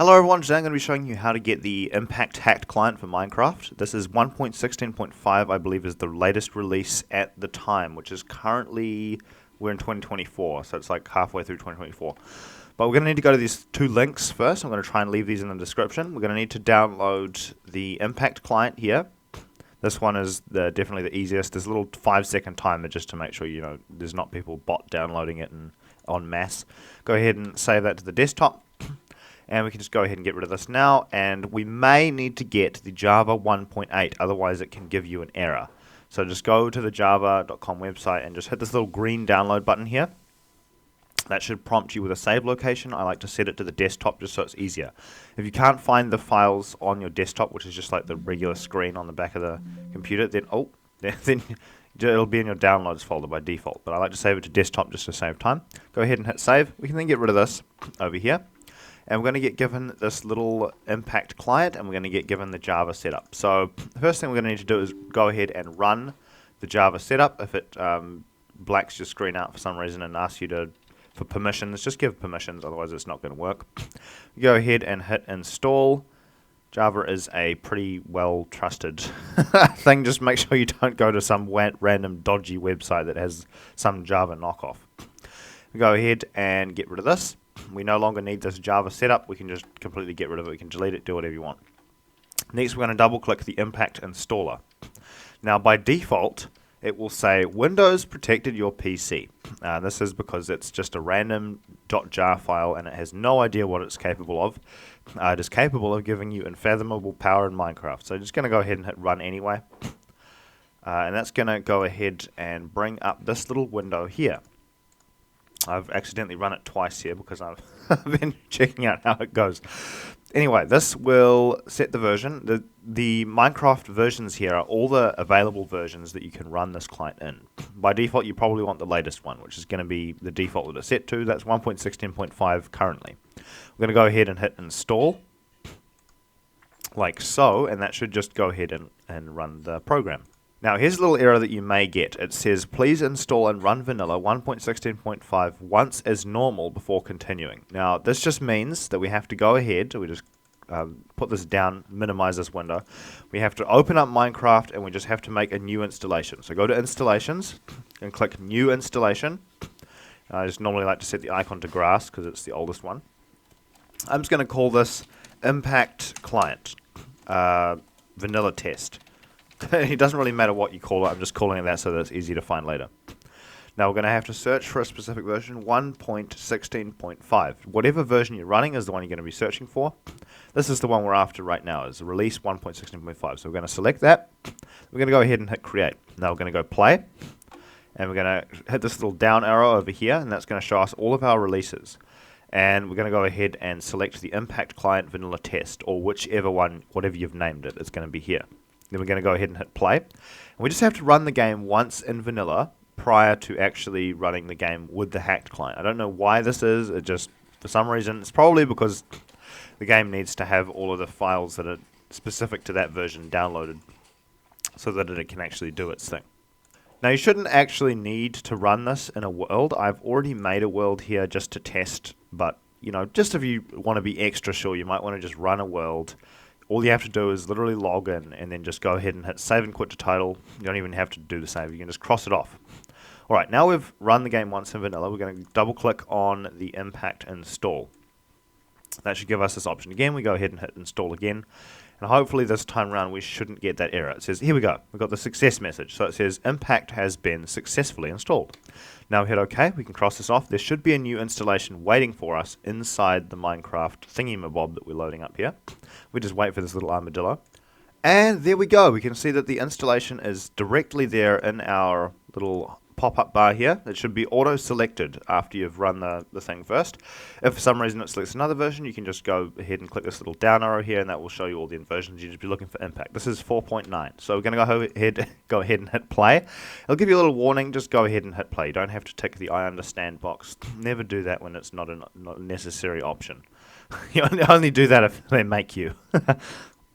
Hello everyone, today I'm going to be showing you how to get the Impact Hacked client for Minecraft. This is 1.16.5, I believe, is the latest release at the time, which is currently, we're in 2024, so it's like halfway through 2024. But we're going to need to go to these two links first. I'm going to try and leave these in the description. We're going to need to download the Impact client here. This one is definitely the easiest. There's a little 5-second timer just to make sure there's not people bot downloading it en masse. Go ahead and save that to the desktop. And we can just go ahead and get rid of this now, and we may need to get the Java 1.8, otherwise it can give you an error. So just go to the java.com website and just hit this little green download button here. That should prompt you with a save location. I like to set it to the desktop just so it's easier. If you can't find the files on your desktop, which is just like the regular screen on the back of the computer, then it'll be in your downloads folder by default. But I like to save it to desktop just to save time. Go ahead and hit save. We can then get rid of this over here. And we're going to get given this little Impact client, and we're going to get given the Java setup. So the first thing we're going to need to do is go ahead and run the Java setup. If it blacks your screen out for some reason and asks you for permissions, just give permissions, otherwise it's not going to work. Go ahead and hit install. Java is a pretty well trusted thing. Just make sure you don't go to some random dodgy website that has some Java knockoff. Go ahead and get rid of this. We no longer need this Java setup. We can just completely get rid of it. We can delete it, do whatever you want. Next, we're going to double click the Impact installer. Now, by default, it will say Windows protected your PC. This is because it's just a random .jar file and it has no idea what it's capable of. It is capable of giving you unfathomable power in Minecraft. So I'm just going to go ahead and hit run anyway. And that's going to go ahead and bring up this little window here. I've accidentally run it twice here because I've been checking out how it goes. Anyway, this will set the version. The Minecraft versions here are all the available versions that you can run this client in. By default, you probably want the latest one, which is going to be the default that it's set to. That's 1.16.5 currently. We're going to go ahead and hit install, like so, and that should just go ahead and run the program. Now, here's a little error that you may get. It says, please install and run vanilla 1.16.5 once as normal before continuing. Now, this just means that we have to go ahead, we just put this down, minimize this window. We have to open up Minecraft and we just have to make a new installation. So go to installations and click new installation. I just normally like to set the icon to grass because it's the oldest one. I'm just going to call this Impact Client Vanilla Test. It doesn't really matter what you call it, I'm just calling it that so that it's easy to find later. Now we're going to have to search for a specific version, 1.16.5. Whatever version you're running is the one you're going to be searching for. This is the one we're after right now, is release 1.16.5. So we're going to select that. We're going to go ahead and hit create. Now we're going to go play, and we're going to hit this little down arrow over here, and that's going to show us all of our releases. And we're going to go ahead and select the Impact Client Vanilla Test, or whichever one, whatever you've named it, it's going to be here. Then we're going to go ahead and hit play. And we just have to run the game once in vanilla prior to actually running the game with the hacked client. I don't know why this is. It just, for some reason, it's probably because the game needs to have all of the files that are specific to that version downloaded so that it can actually do its thing. Now, you shouldn't actually need to run this in a world. I've already made a world here just to test, but, just if you want to be extra sure, you might want to just run a world. All you have to do is literally log in and then just go ahead and hit save and quit to title. You don't even have to do the save. You can just cross it off. Alright, now we've run the game once in vanilla. We're going to double click on the Impact install. That should give us this option again. We go ahead and hit install again. And hopefully this time around we shouldn't get that error. It says, here we go. We've got the success message. So it says Impact has been successfully installed. Now we hit OK. We can cross this off. There should be a new installation waiting for us inside the Minecraft thingy-mabob that we're loading up here. We just wait for this little armadillo. And there we go. We can see that the installation is directly there in our little pop-up bar here. It should be auto-selected after you've run the thing first. If for some reason it selects another version, you can just go ahead and click this little down arrow here, and that will show you all the versions. You'd just be looking for Impact. This is 4.9. So we're going to go ahead and hit play. It'll give you a little warning. Just go ahead and hit play. You don't have to tick the I understand box. Never do that when it's not a necessary option. You only do that if they make you.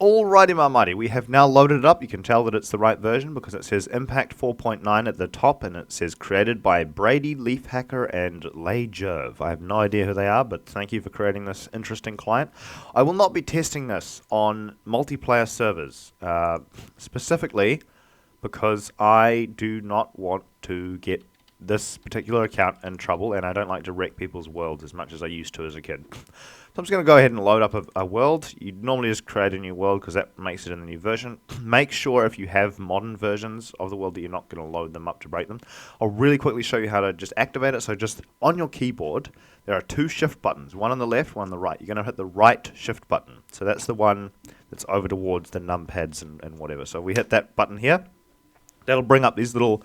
Alrighty, my mighty, we have now loaded it up. You can tell that it's the right version because it says Impact 4.9 at the top, and it says created by Brady, Leafhacker, and Jerv. I have no idea who they are, but thank you for creating this interesting client. I will not be testing this on multiplayer servers, specifically because I do not want to get this particular account in trouble, and I don't like to wreck people's worlds as much as I used to as a kid. So I'm just going to go ahead and load up a world. You normally just create a new world because that makes it in the new version. Make sure if you have modern versions of the world that you're not going to load them up to break them. I'll really quickly show you how to just activate it. So just on your keyboard, there are two shift buttons, one on the left, one on the right. You're going to hit the right shift button. So that's the one that's over towards the numpads and whatever. So we hit that button here. That'll bring up these little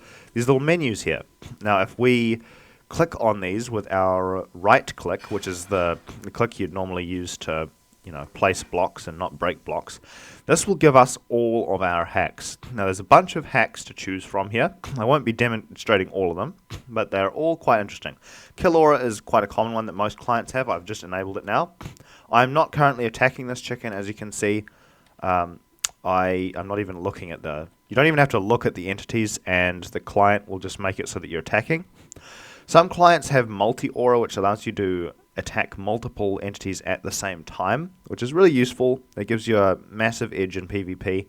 menus here. Now, if we click on these with our right click, which is the click you'd normally use to, place blocks and not break blocks, this will give us all of our hacks. Now, there's a bunch of hacks to choose from here. I won't be demonstrating all of them, but they're all quite interesting. Kill Aura is quite a common one that most clients have. I've just enabled it now. I'm not currently attacking this chicken, as you can see. I'm not even looking at you don't even have to look at the entities, and the client will just make it so that you're attacking. Some clients have multi-aura, which allows you to attack multiple entities at the same time, which is really useful. It gives you a massive edge in PvP.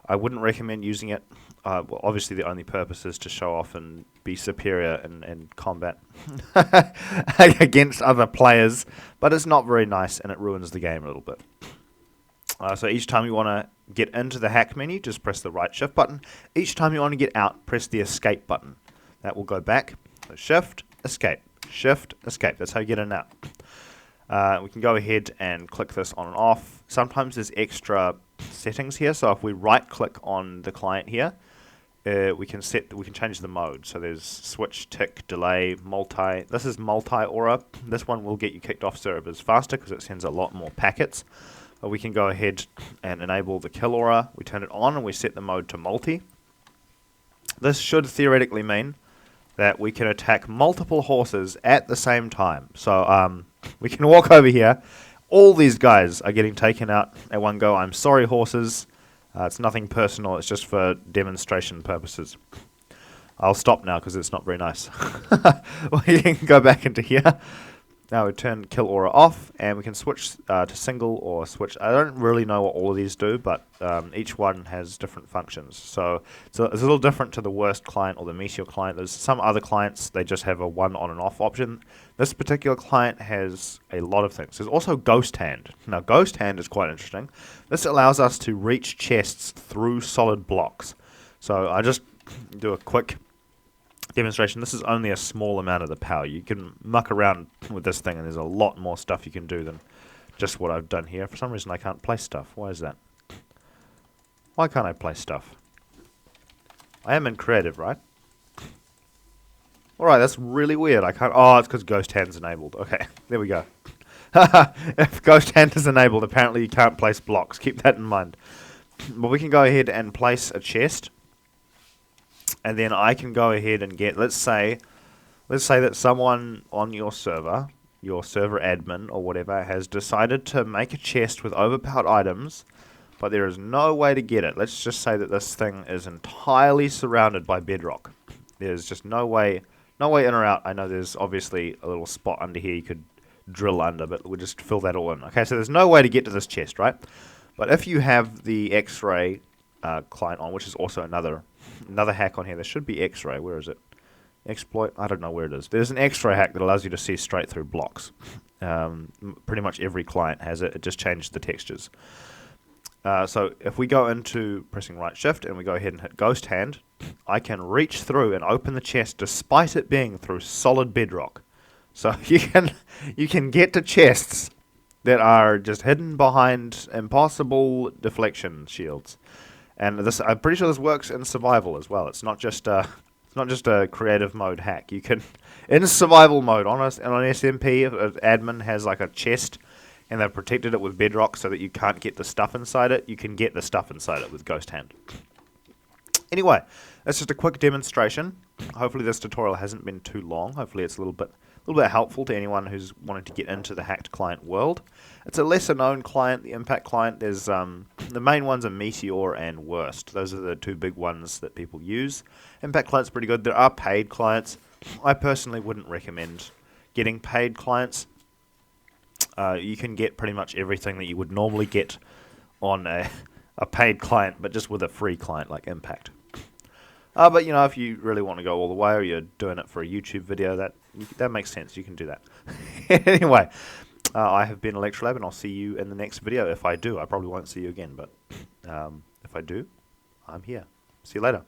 I wouldn't recommend using it. Well, obviously, the only purpose is to show off and be superior in combat against other players, but it's not very nice, and it ruins the game a little bit. So each time you want to get into the hack menu, just press the right shift button. Each time you want to get out, press the escape button. That will go back. So shift, escape. Shift, escape. That's how you get in and out. We can go ahead and click this on and off. Sometimes there's extra settings here. So if we right click on the client here, we can change the mode. So there's switch, tick, delay, multi. This is multi-aura. This one will get you kicked off servers faster because it sends a lot more packets. We can go ahead and enable the kill aura. We turn it on and we set the mode to multi. This should theoretically mean that we can attack multiple horses at the same time. So we can walk over here. All these guys are getting taken out at one go. I'm sorry, horses. It's nothing personal. It's just for demonstration purposes. I'll stop now because it's not very nice. We can go back into here. Now we turn kill aura off, and we can switch to single or switch. I don't really know what all of these do, but each one has different functions. So it's a little different to the worst client or the Meteor client. There's some other clients, they just have a one on and off option. This particular client has a lot of things. There's also Ghost Hand. Now Ghost Hand is quite interesting. This allows us to reach chests through solid blocks. So I just do a quick demonstration. This is only a small amount of the power. You can muck around with this thing, and there's a lot more stuff you can do than just what I've done here. For some reason I can't place stuff. Why is that? Why can't I place stuff? I am in creative, right? Alright, that's really weird. I can't. Oh, it's because Ghost Hand's enabled. Okay, there we go. If Ghost Hand is enabled, apparently you can't place blocks. Keep that in mind. But we can go ahead and place a chest. And then I can go ahead and get, let's say that someone on your server admin or whatever, has decided to make a chest with overpowered items, but there is no way to get it. Let's just say that this thing is entirely surrounded by bedrock. There's just no way in or out. I know there's obviously a little spot under here you could drill under, but we'll just fill that all in. Okay, so there's no way to get to this chest, right? But if you have the X-ray client on, which is also another hack on here. There should be X-ray. Where is it? Exploit? I don't know where it is. There's an X-ray hack that allows you to see straight through blocks. Pretty much every client has it. It just changes the textures. So if we go into pressing right shift and we go ahead and hit Ghost Hand, I can reach through and open the chest despite it being through solid bedrock. So you can get to chests that are just hidden behind impossible deflection shields. And this, I'm pretty sure this works in survival as well. It's not just a creative mode hack. You can, in survival mode, on SMP, if an admin has like a chest and they've protected it with bedrock so that you can't get the stuff inside it, you can get the stuff inside it with Ghost Hand. Anyway, that's just a quick demonstration. Hopefully this tutorial hasn't been too long. Hopefully it's a little bit helpful to anyone who's wanting to get into the hacked client world. It's a lesser known client, the Impact client. There's The main ones are Meteor and Worst. Those are the two big ones that people use. Impact client's pretty good. There are paid clients. I personally wouldn't recommend getting paid clients. You can get pretty much everything that you would normally get on a paid client, but just with a free client like Impact. But if you really want to go all the way, or you're doing it for a YouTube video, that makes sense. You can do that. Anyway, I have been Olectralab, and I'll see you in the next video. If I do, I probably won't see you again, but if I do, I'm here. See you later.